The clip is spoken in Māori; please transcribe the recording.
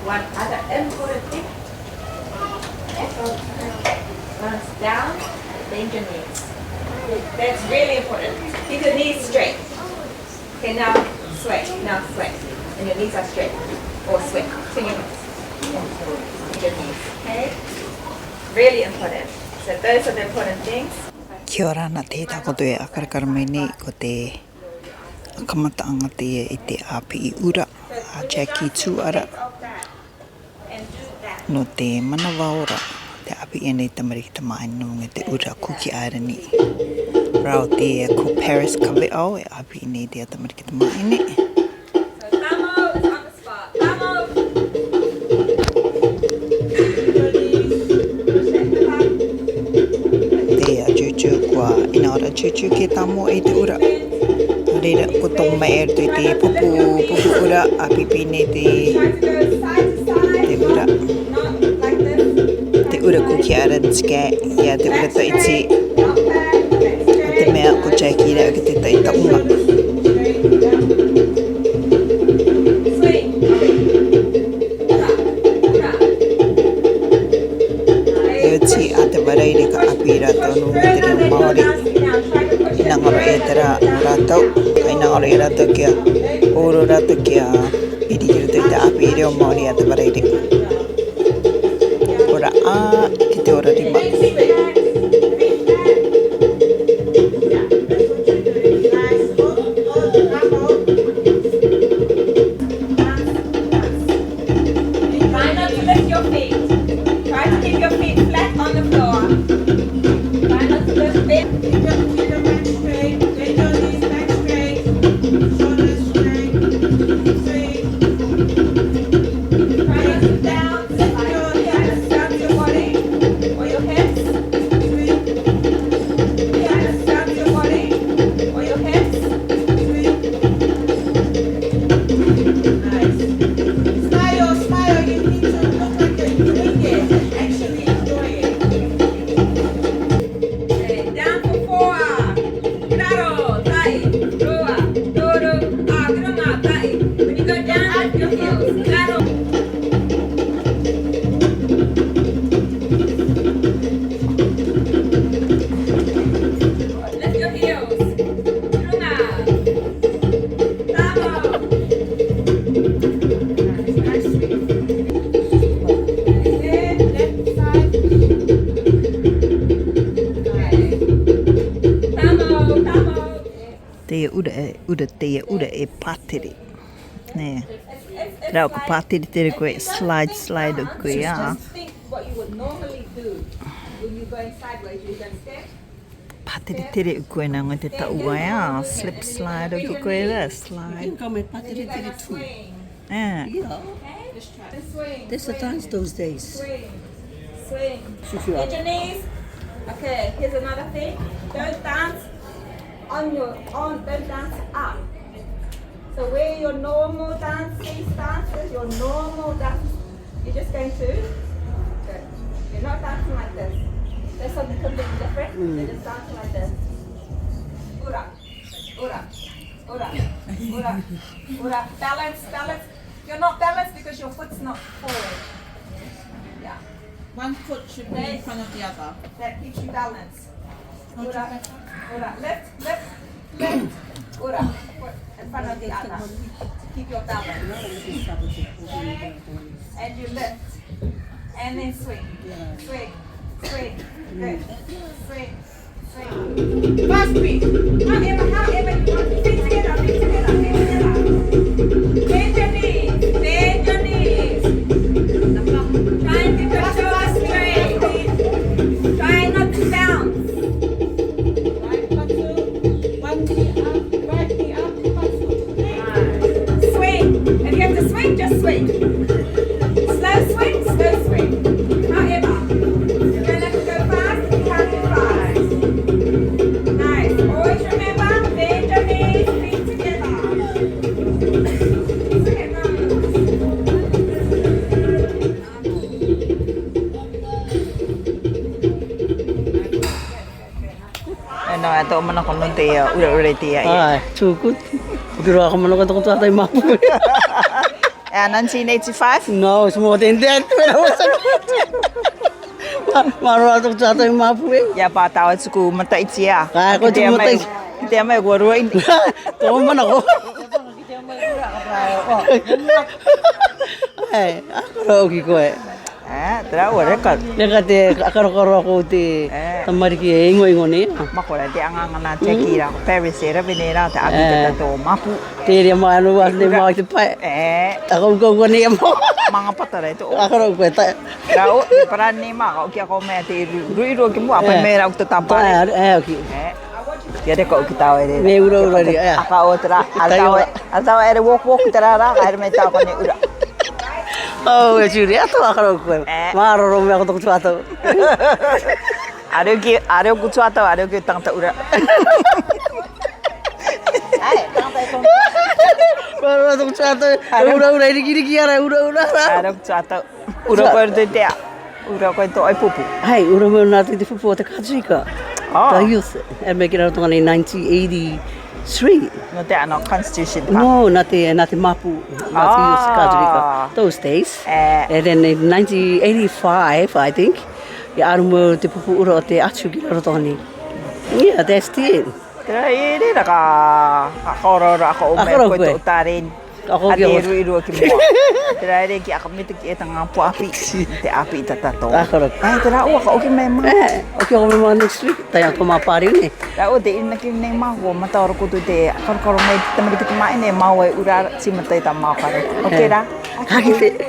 One other important thing. Once down, bend your knees. That's really important. Keep your knees straight. Okay, now sway. Now sway. And your knees are straight. Or sway. Swing your knees. Keep your knees. Okay? Really important. So those are the important things. Kia ora na te takoto e akarakara mai nei ko te akamataanga te i te api I ura a Jackie Tuara no te Manava Ora te api e nei tamariki tamai nunga te ura kuki arani rao te ko Paris Kaveao e api I nei te tamariki tamai nei ina ora chuchu ke tamo e te ura. Reira ko tong mai er te pupu ura a pipi ne te ura. Te ura ko ki ara tske ya te ura ta iti. Te mea ko Jackie ra ke te tai taunga. Ti a te waraire ka apira tonu te reo Māori. Ina ngaro e tera rātau, ka ina ngaro e rātau kia oro rātau kia irikiru te api reo Māori a te waraire. Ora a ki te ora rima. Te ura e pātere. Nē. Rau ko pātere tere koe slide o koe a. Just think what you would normally do when you're going sideways. You're going to step. Pātere tere o koe nā ngoi te taua a. Slip slide o ki koe ra. Slide. Come and pātere tere too. Yeah. Swing. There's a dance those days. Swing. Swing. Shushu Get up. your knees. Okay, here's another thing. Don't dance on your own. Don't dance up. So where your normal dancing stances, your normal dance, you're just going to, good. You're not dancing like this. There's something completely different. You're just dancing like this. Ura, ura, ura, ura, ura. Balance, balance. You're not balanced because your foot's not forward. Yeah. One foot should be in front of the other. That keeps you balanced. Ura, ura. Lift, lift, lift. Ura. Foot in front of the other. Keep your balance. And you lift. And then swing. Swing. Swing. Good. Swing. Swing. Fast swing. However you want to. Feet together, feet together, feet together. Bend your knees. Bend your knees. Try and keep your shoulders straight. Try not to bounce. Swing. If you have to swing, just swing. Slow swing, slow swing. However, you don't have to go fast, you have to rise. Nice. Always remember, bend your knees, feet together. No, ato man ako nung te ura te ai. Ah, too good. Pero ako man ako tatay mapo. 1985? No, it's more than that. When I was a kid. Marunong sa ating mapu eh. Ya bata at school mataichi ah. Ako tumatay. Hindi may guruin. Tuman ako. Ay, ako raw ko eh. Tara ore ka. Nekate akaro ako ti tamari ki ingo ni. Makola di ang na chekira. Paris era binera ta abita to mapu. Tiri mano was ni mo ti pa. Ako ko ni mo. Mga patara ito. Ako raw ko ta. Rao para ni ma ka kya ko me ti ruiro ki mo apa mera uk to tampa. Okay. Ya de ko kita ere. Me uro ri. Aka otra. Atawa ere walk tara ra ka me ta ko ni ura. Oh, juri ato akaro ko. Maro me ako to ato. Are ku ato are ku tang ta ura. Ai tang ta ko. Maro to ato. Ura ri ara ura. Are ku ato. Ura ko de te. Ura ko to ai pupu. Hai, ura me na te fupu te kajika. Oh. The youth. Make it out in 1983. No te ano constitution pa. No, not the Mapu, not the youth Kajika. Those days. And then in 1985, I think, yeah, arumo te pupu ura o te atu ki rotoni. Yeah, that's it. Tera ere ra ka akoro ra ko me ko to tarin. Ako ki ru ki mo. Tera ere ki akamit ki etang po api. Te api tatato. Akoro. Ai tera o ka o ki me ma. Okay, ako mo next week. Tayo ko mapari ni. Ra o de in ki ne ma ko mata ro ko to te kor me tamari ki ma ine ma we ura si mata ta ma ka. Okay ra. Hakite.